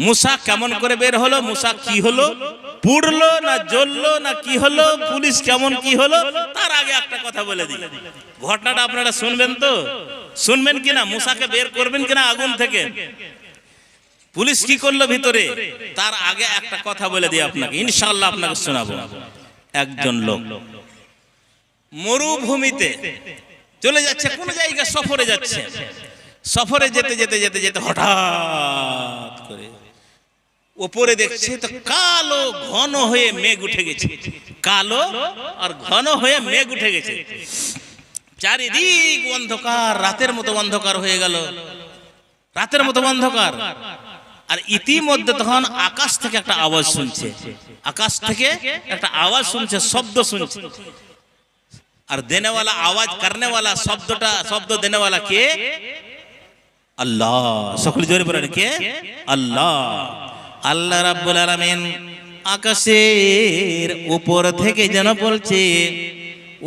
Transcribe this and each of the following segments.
মুসা কেমন করে বের হলো, মুসা কি হলো, পুড়লো না জ্বললো না কি হলো, পুলিশ কেমন কি হলো, তার আগে একটা কথা বলে দিই। ঘটনাটা আপনারা শুনবেন তো, শুনবেন কিনা, মুসাকে বের করবেন কিনা আগুন থেকে, পুলিশ কি করলো ভিতরে, তার আগে একটা কথা বলে দিই আপনাকে, ইনশাআল্লাহ আপনাকে শোনাবো। একজন লোক মরুভূমিতে চলে যাচ্ছে, কোন জায়গায় সফরে যাচ্ছে, সফরে যেতে যেতে যেতে যেতে হঠাৎ করে উপরে দেখছে তো কালো ঘন হয়ে মেঘ উঠে গেছে, কালো আর ঘন হয়ে মেঘ উঠে গেছে, চারিদিক অন্ধকার, রাতের মতো অন্ধকার হয়ে গেল, রাতের মতো অন্ধকার। আর ইতিমধ্যে তখন আকাশ থেকে একটা আওয়াজ শুনছে, আকাশ থেকে একটা আওয়াজ শুনছে, শব্দ শুনছে। আর দেনেওয়ালা আওয়াজ করনেওয়ালা, শব্দটা শব্দ দেনেওয়ালা কে? আল্লাহ। সকলে জোরে বলেন কে? আল্লাহ। আল্লাহ রাব্বুল আলামিন আকাশের উপর থেকে যেন বলছে,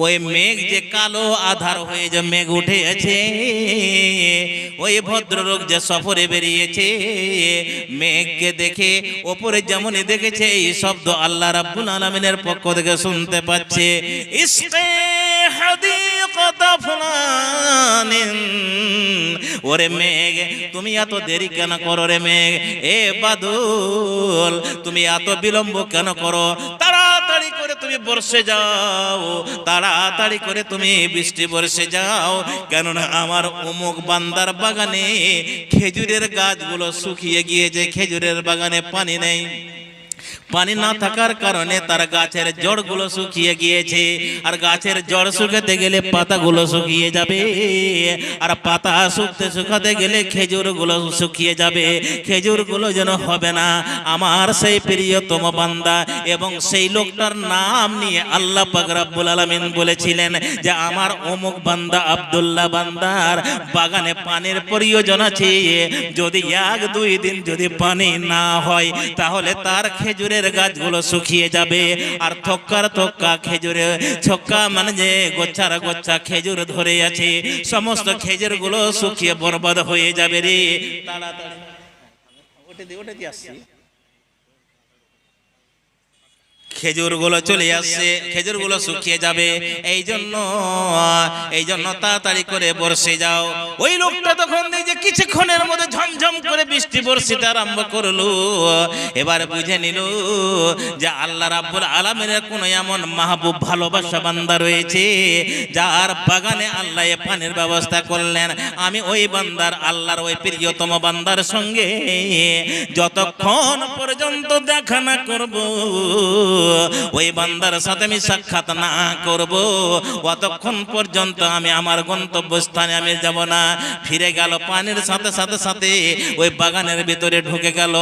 ওই মেঘ যে কালো আধার হয়ে যে মেঘ উঠে আছে, ওই ভদ্রলোক যে সফরে বেরিয়েছে, মেঘকে দেখে ওপরে যেমন দেখেছে, এই শব্দ আল্লাহ রাব্বুল আলামিনের পক্ষ থেকে শুনতে পাচ্ছে। ইসকে হাদিকাতা ফুলানিন, ওরে মেঘ তুমি এত দেরি কেন করো রে মেঘ, এ বাদল তুমি এত বিলম্ব কেন করো, তাড়াতাড়ি করে তুমি বর্ষে যাও, তাড়াতাড়ি করে তুমি বৃষ্টি বর্ষে যাও, কেননা আমার অমুক বান্দার বাগানে খেজুরের গাছগুলো শুকিয়ে গিয়েছে, খেজুরের বাগানে পানি নেই, পানি না থাকার কারণে তার গাছের জড়গুলো শুকিয়ে গিয়েছে, আর গাছের জড় শুকাতে গেলে পাতাগুলো শুকিয়ে যাবে, আর পাতা শুকাতে গেলে খেজুরগুলো শুকিয়ে যাবে, খেজুরগুলো যেন হবে না। আমার সেই প্রিয়তম বান্দা এবং সেই লোকটার নাম নিয়ে আল্লাহ পাক রব্বুল আলামিন বলেছিলেন যে আমার অমুক বান্দা আব্দুল্লাহ বান্দার বাগানে পানির প্রয়োজন আছে, যদি 1-2 দিন যদি পানি না হয় তাহলে তার খেজুরের গাছগুলো শুকিয়ে যাবে, আর থক্কার থক্কা খেজুরে, ছক্কা মানে যে গোচ্ছার গোচ্ছা খেজুর ধরে আছে, সমস্ত খেজুরগুলো শুকিয়ে বরবাদ হয়ে যাবে রে। তাড়াতাড়ি ওটা দিয়ে আসছি, খেজুরগুলো চলে আসছে, খেজুরগুলো শুকিয়ে যাবে, এই জন্য তাড়াতাড়ি করে বর্ষে যাও। ওই লোকটা তখন দেখে কিছুক্ষণের মধ্যে ঝমঝম করে বৃষ্টি বর্ষিতে আরম্ভ করলো। এবার বুঝে নিল যে আল্লাহ রাব্বুল আলামিনের কোন এমন মাহবুব ভালোবাসা বান্দা রয়েছে যার বাগানে আল্লাহ পানির ব্যবস্থা করলেন। আমি ওই বান্দার, আল্লাহর ওই প্রিয়তম বান্দার সঙ্গে যতক্ষণ পর্যন্ত দেখা না করব, ওই বান্দার সাথে আমি সাক্ষাৎ না করব, অতক্ষণ পর্যন্ত আমি আমার গন্তব্যস্থানে আমি যাব না। ফিরে গেল, পানির সাথে সাথে সাথে ওই বাগানের ভিতরে ঢুকে গেল,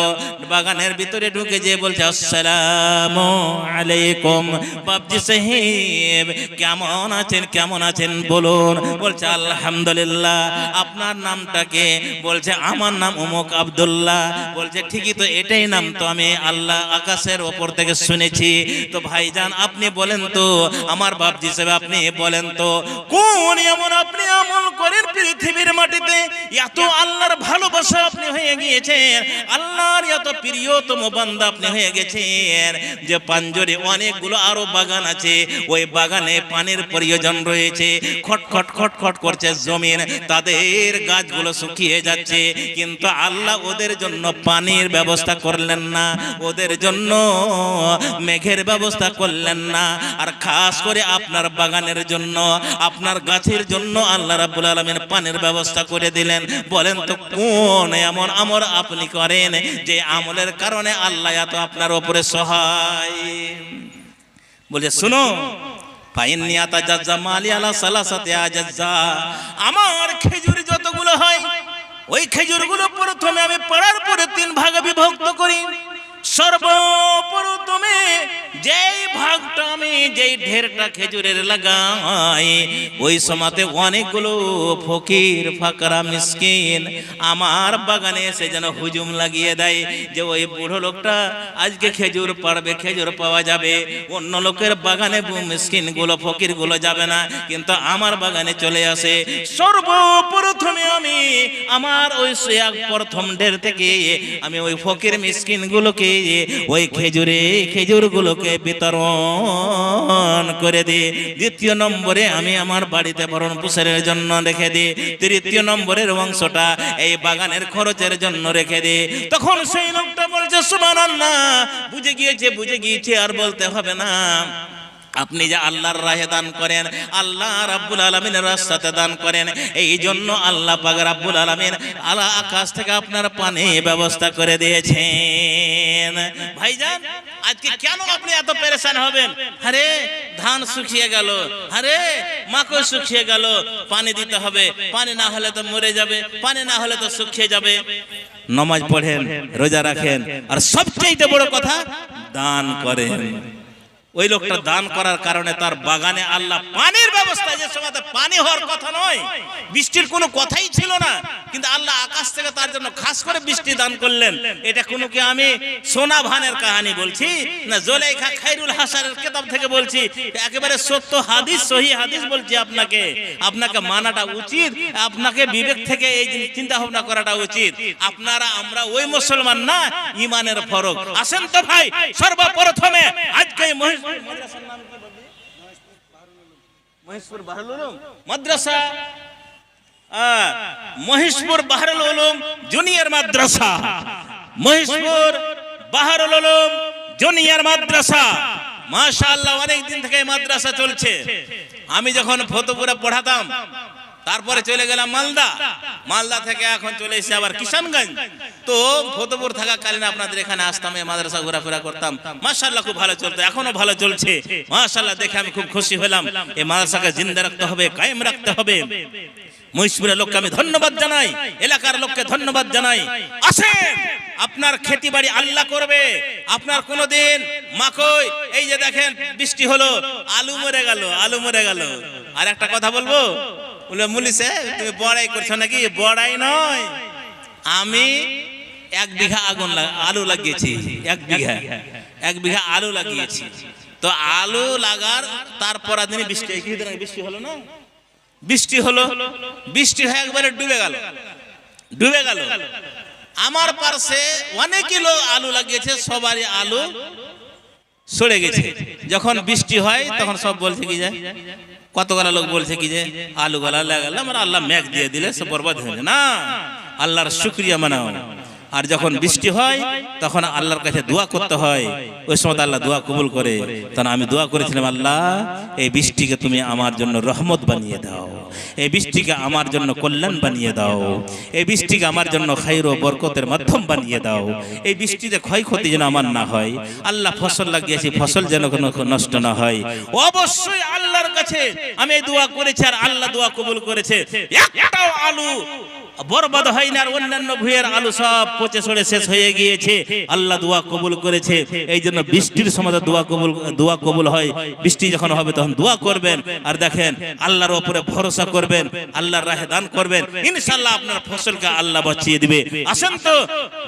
বাগানের ভিতরে ঢুকে যে বলছে আসসালামু আলাইকুম বাবজি সাহেব, কেমন আছেন, কেমন আছেন বলুন। বলছে আলহামদুলিল্লাহ। আপনার নামটা কে? বলছে আমার নাম অমুক আব্দুল্লাহ। বলছে ঠিকই তো, এটাই নাম তো আমি আল্লাহ আকাশের ওপর থেকে শুনেছি। তো ভাইজান আপনি বলেন তো, আমার বাপজি হিসেবে আপনি বলেন তো, কোন এমন আপনি আমল করেন পৃথিবীর মাটিতে এত আল্লাহর ভালোবাসা আপনি হয়ে গিয়েছেন, আল্লাহর এত প্রিয়তম বান্দা আপনি হয়ে গেছেন যে পাঞ্জরে অনেকগুলো আরো বাগান আছে, ওই বাগানে পানির প্রয়োজন রয়েছে, খটখট খটখট করছে জমিন, তাদের গাছগুলো শুকিয়ে যাচ্ছে, কিন্তু আল্লাহ ওদের জন্য পানির ব্যবস্থা করলেন না, ওদের জন্য মেঘের ব্যবস্থা করলেন না। আর খাস করে আপনার বাগানের জন্য, আপনার গাছের জন্য আল্লাহ রাব্বুল আলামিন পানির ব্যবস্থা করে দিলেন। বলেন তো কোন এমন আমল আপনি করেন যে আমলের কারণে আল্লাহ এত আপনার উপরে সহায়? বলে শুনো, আমার খেজুর যতগুলো হয় ওই খেজুরগুলো প্রথমে আমি পড়ার পরে 3 ভাগে বিভক্ত করি। সর্বপ্রথমে যেই ঢেরটা খেজুরের লাগাই, ওই সময়তে অনেকগুলো ফকির ফাকরা মিসকিন আমার বাগানে এসে যেন হুজুম লাগিয়ে দেয় যে ওই বুড়ো লোকটা আজকে খেজুর পাড়বে, খেজুর পাওয়া যাবে। অন্য লোকের বাগানে মিসকিন গুলো ফকির গুলো যাবে না, কিন্তু আমার বাগানে চলে আসে। সর্বপ্রথমে আমি আমার ওই প্রথম ঢের থেকে আমি ওই ফকির মিসকিন গুলোকে ওই খেজুর গুলোকে বিতরণ করে দিই। দ্বিতীয় নম্বরে আমি আমার বাড়িতে ভরণ পোষণের জন্য রেখে দিই। তৃতীয় নম্বরের অংশটা এই বাগানের খরচের জন্য রেখে দিই। তখন সেই লোকটা বলছে সুবহানাল্লাহ, বুঝে গিয়েছে আর বলতে হবে না। আপনি যে আল্লাহর রাহে দান করেন, আল্লাহ রাব্বুল আলামিনের রাস্তাতে দান করেন, এই জন্য আল্লাহ পাক রাব্বুল আলামিন আলা আকাশ থেকে আপনার পানি ব্যবস্থা করে দিয়েছেন। ভাইজান, আজকে কেন আপনি এত পেরেশান হবেন? আরে ধান শুকিয়ে গেল, আরে মাকড় শুকিয়ে গেল, পানি দিতে হবে, পানি না হলে তো মরে যাবে, পানি না হলে তো শুকিয়ে যাবে। নামাজ পড়েন, রোজা রাখেন, আর সবচেয়ে বড় কথা দান করেন। ওই লোকটা দান করার কারণে তার বাগানে আল্লাহ পানির ব্যবস্থা, যে সময় পানি হওয়ার কথা নয়, বৃষ্টির কোনো কথাই ছিল না, কিন্তু আল্লাহ আকাশ থেকে তার জন্য খাস করে বৃষ্টি দান করলেন। এটা কোনো কি আমি সোনা ভানের কাহিনী বলছি না, জুলাইখা খায়রুল হাসানের কিতাব থেকে বলছি, একেবারে সত্য হাদিস, সহি হাদিস বলছি। আপনাকে মানাটা উচিত, আপনাকে বিবেক থেকে এই চিন্তা ভাবনা করাটা উচিত। আপনারা আমরা ওই মুসলমান না, ইমানের ফরক। আসেন তো ভাই, সর্বপ্রথমে আজকে মাদ্রাসার নাম কি বলবি? মহেশপুর বাহরুল উলুম মাদ্রাসা, মহেশপুর বাহরুল উলুম জুনিয়র মাদ্রাসা, মহেশপুর বাহরুল উলুম জুনিয়র মাদ্রাসা। মাশাআল্লাহ, অনেক দিন থেকে মাদ্রাসা চলছে। আমি যখন ফতেপুরে পড়াতাম, তারপরে চলে গেলাম মালদা থেকে এখন চলে এসে আবার কিষানগঞ্জ। তো ফতেপুর থাকাকালীন আপনাদের এখানে আসতাম, এই মাদ্রাসা ঘোরাফেরা করতাম। মাশাআল্লাহ, খুব ভালো চলতো, এখনো ভালো চলছে। মাশাআল্লাহ, দেখে আমি খুব খুশি হলাম। এই মাদ্রাসাকে জিন্দা রাখতে হবে, কায়েম রাখতে হবে। মহেশপুরের লোককে আমি ধন্যবাদ জানাই, এলাকার লোককে ধন্যবাদ জানাই। আসেন, আপনার খেতি বাড়ি আল্লাহ করবে। আপনার কোনোদিন মাকই, এই যে দেখেন বৃষ্টি হলো, আলু মরে গেল। আর একটা কথা বলবো, বলে মুলিসে তুমি বড়াই করছো নাকি? বড়াই নয়, আমি 1 বিঘা আলু লাগিয়েছি। 1 বিঘা আলু লাগিয়েছি। তো আলু লাগার তারপর দিন বৃষ্টি হলো না, বৃষ্টি হয়ে একবারে ডুবে গেল। আমার পাশে অনেক লোক আলু লাগিয়েছে, সবারই আলু সরে গেছে। যখন বৃষ্টি হয় তখন সব বলছে কি যায়, কতগুলা লোক বলছে কি যে আলু গালা লাগালে আমার আল্লাহ মেঘ দিয়ে দিলে সব বরবাদ হয়ে যায়। না, আল্লাহর শুকরিয়া মানাও। আর যখন বৃষ্টি হয় তখন আল্লাহর কাছে দোয়া করতে হয়, ওই সময় আল্লাহ দোয়া কবুল করে। তখন আমি দোয়া করেছিলাম, আল্লাহ এই বৃষ্টিকে তুমি আমার জন্য রহমত বানিয়ে দাও, এই বৃষ্টিকে আমার জন্য কল্যাণ বানিয়ে দাও, এই বৃষ্টিকে আমার জন্য খায়র ও বরকতের মাধ্যম বানিয়ে দাও। এই বৃষ্টিতে ক্ষয়ক্ষতি যেন আমার না হয়। আল্লাহ ফসল লাগিয়েছি, ফসল যেন কোনো নষ্ট না হয়। অবশ্যই আল্লাহর কাছে আমি এই দোয়া করেছি, আর আল্লাহ দোয়া কবুল করেছে। একটাও আলু বরবাদ হয় না, আর অন্যান্য ভুঁইয়ের আলু সব পচে সড়ে শেষ হয়ে গিয়েছে। আল্লাহ দোয়া কবুল করেছে। এই জন্য বৃষ্টির সময় দোয়া কবুল হয়। বৃষ্টি যখন হবে তখন দোয়া করবেন, আর দেখেন আল্লাহর উপরে ভরসা করবেন, আল্লাহর রাহে দান করবেন, ইনশাআল্লাহ আপনার ফসলকে আল্লাহ বাঁচিয়ে দিবে। আসেন তো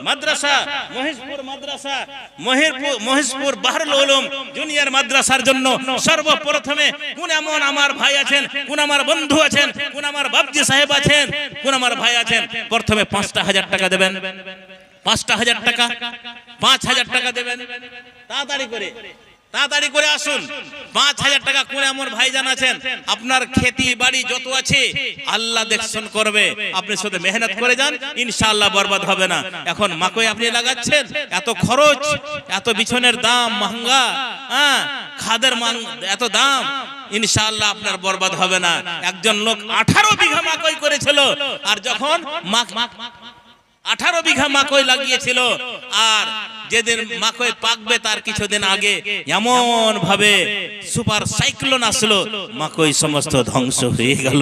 মাদ্রাসা, মহেশপুর বাহরুল উলুম জুনিয়র মাদ্রাসার জন্য সর্বপ্রথমে কোন এমন আমার ভাই আছেন, কোন আমার বন্ধু আছেন, কোন আমার বাপজি সাহেব আছেন, কোন আমার ভাই আছেন, প্রথমে 5,000 টাকা দেবেন। 5,000 টাকা, 5,000 টাকা দেবেন। তাড়াতাড়ি করে আসুন। 5,000 টাকা কোন এমন ভাইজান আছেন, আপনার খেতি বাড়ি যত আছে আল্লাহ দেখশন করবে। আপনি শুধু মেহনত করে যান, ইনশাআল্লাহ বরবাদ হবে না। এখন মাকই আপনি লাগাচ্ছেন, এত খরচ, এত বিছনের দাম মহঙ্গা, খাদের এত দাম, ইনশাআল্লাহ আপনার বরবাদ হবে না। একজন লোক 18 বিঘা মাকই করেছিল, আর যখন 18 বিঘা মাকই লাগিয়েছিল, আর যেদিন মাকই পাকবে তার কিছুদিন আগে এমন ভাবে সুপার সাইক্লোন আসলো, মাকই সমস্ত ধ্বংস হয়ে গেল।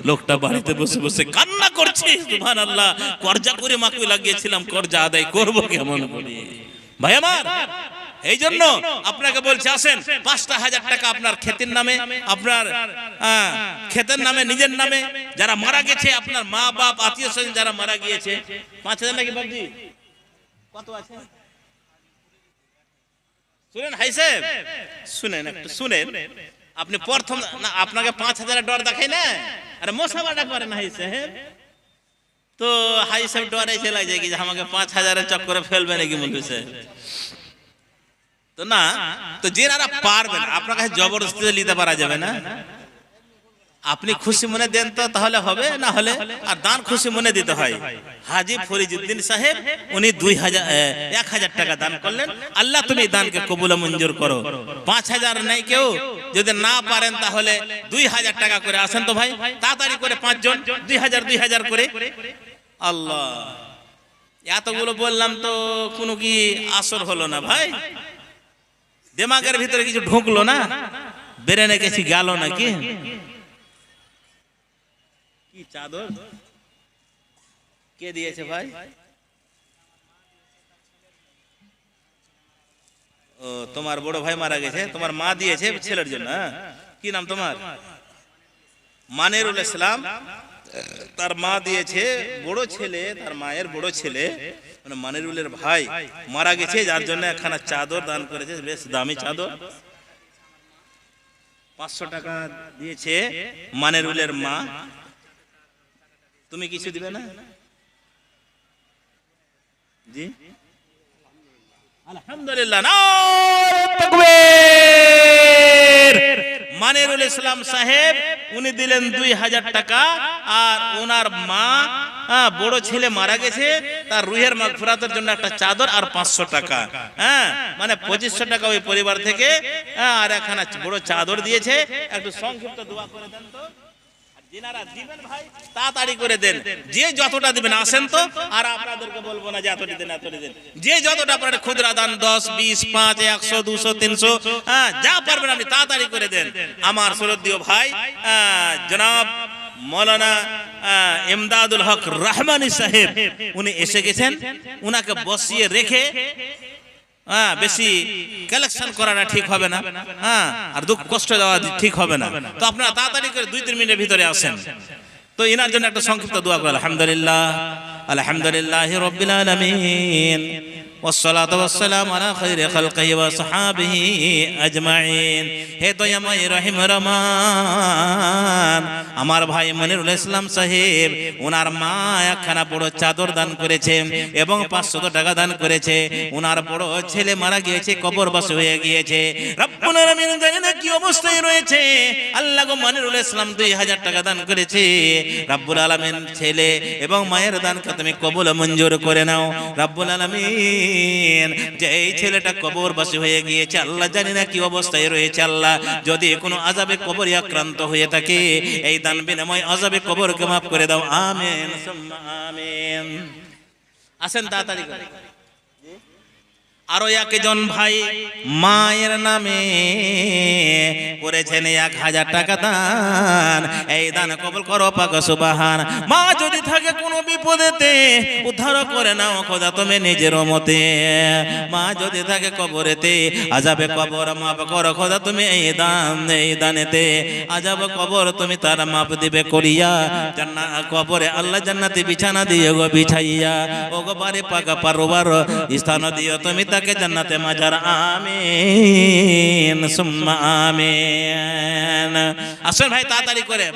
লোকটা বাড়িতে বসে বসে কান্না করছে, সুবহানাল্লাহ, কর্জা করে মাকই লাগিয়েছিলাম, কর্জা আদায় করবো কেমন করে? ভাই আমার, এই জন্য আপনাকে বলছে আসেন ৫,০০০ টাকা আপনার ক্ষেতের নামে, আপনার ক্ষেতের নামে, নিজের নামে, যারা মারা গেছে আপনার মা বাপ আত্মীয় স্বজন যারা মারা গিয়েছে ৫,০০০ নাকি বাবজি কত আছে শুনেন হাই সাহেব, শুনেন একটু শুনেন। আপনি প্রথম না আপনাকে ৫,০০০ ডর দেখাই না, আরে মশাবাটা করেন হাই সাহেব, তো হাই সাহেব ডরে চলে যায় কি যে আমাকে ৫,০০০ চক্করে ফেলবে নাকি বলবে সাহেব, তো না, তো যারা পারবেন আপনার কাছে জবরদস্তি নিতে পারা যাবে না, আপনি খুশি মনে দেন তো তাহলে হবে, না হলে আর দান খুশি মনে দিতে হয়। হাজী ফরিজউদ্দিন সাহেব উনি ১,০০০ টাকা দান করলেন, আল্লাহ তুমি দানকে কবুল মঞ্জুর করো। ৫,০০০ নাই কেউ, যদি না পারেন তাহলে ২,০০০ টাকা করে আসেন তো ভাই, তাড়াতাড়ি করে ৫ জন ২,০০০ করে। আল্লাহ, এতগুলো বললাম তো কোনো কি আসর হলো না ভাই, দিমাগের ভিতরে কিছু ঢুকলো না, বেরেনে কিছু গেল নাকি? কি চাদর কে দিয়েছে ভাই? ও তোমার বড় ভাই মারা গেছে, তোমার মা দিয়েছে ছেলের জন্য। কি নাম তোমার? মানিরুল ইসলাম, তার মা দিয়েছে, বড় ছেলে, তার মায়ের বড় ছেলে মানে মানিরুলের ভাই মারা গেছে, যার জন্য একখানা চাদর দান করেছে, বেশ দামি চাদর। ৫০০ টাকা দিয়েছে মানিরুলের মা। তুমি কিছু দিবে না? জি আলহামদুলিল্লাহ, নারে তাকবীর। মানিরুল ইসলাম সাহেব উনি দিলেন ২,০০০ টাকা, আর ওনার মা বড় ছেলে মারা গেছে, তার রুহের মাগফিরাতের জন্য একটা চাদর আর ৫০০ টাকা, মানে ২৫০০ টাকা ওই পরিবার থেকে, আর একখানা বড় চাদর দিয়েছে। একটু সংক্ষিপ্ত দোয়া করে দেন তো, যিনারা দিবেন ভাই তাড়াতাড়ি করে দেন, যে যতটা দিবেন আসেন তো, আর আপনাদেরকে বলবো না যে এতটা দেন এতটা দেন, যে যতটা পারেন খুচরা দান ১০, ২০, ৫, ১০০, ২০০, ৩০০, যা পারবেন আপনি তাড়াতাড়ি করে দেন। আমার শ্রদ্ধেয় ভাই জনাব মৌলানা ইমদাদুল হক রহমানী সাহেব উনি এসে গেছেন, উনাকে বসিয়ে রেখে বেশি কালেকশন করাটা ঠিক হবে না, আর দুঃখ কষ্ট দেওয়া ঠিক হবে না, তো আপনারা তাড়াতাড়ি করে ২-৩ মিনিটের ভিতরে আসেন। তো এনার জন্য একটা সংক্ষিপ্ত দোয়া করে। আলহামদুলিল্লাহ, আলহামদুলিল্লাহি রাব্বিল আলামিন, والصلاة والسلام على خير خلقه وصحابه أجمعين। হে দয়াময় রহিম রহমান, আমার ভাই মনিরুল ইসলাম সাহেব ওনার মা একখানা বড় চাদর দান করেছে এবং ৫০০ টাকা দান করেছে। ওনার বড় ছেলে মারা গিয়েছে, কবরবাসী হয়ে গিয়েছে, রব্বুল আলামিন জানেন না কি অবস্থায় রয়েছে। আল্লাহ গো, মনিরুল ইসলাম ২,০০০ টাকা দান করেছে, রব্বুল আলামিন ছেলে এবং মায়ের দানকে তুমি কবুল মঞ্জুর করে নাও। রব্বুল আলামিন যে এই ছেলেটা কবরবাসী হয়ে গিয়েছে, আল্লাহ জানি না কি অবস্থায় রয়েছে, আল্লাহ যদি কোনো আযাবে কবরে আক্রান্ত হয়ে থাকে, এই দান বিনিময় আযাবে কবরকে মাফ করে দাও, আমিন সুম্মা আমিন। আসেন তাড়াতাড়ি করে। আরো একজন ভাই মায়ের নামে করেছেন ১,০০০ টাকা দান, এই দান কবুল করো পাক সুবহান। মা যদি থাকে কোনো বিপদেতে উদ্ধার করে নাও খোদা তুমি নিজের মতে, মা যদি থাকে কবরেতে আযাবে কবর মাফ করো খোদা তুমি এই দানেতে আযাব কবর তুমি তার মাফ দিবে করিয়া, জান্নাত কবরে আল্লাহ জান্নাতি বিছানা দিও গো বিছাইয়া, ও গো বারে পাকা পারবার স্থান দিও তুমি তাকে জান্নাতে মাজার, আমিন সুম্মা আমিন। আসেন ভাই তাড়াতাড়ি করে।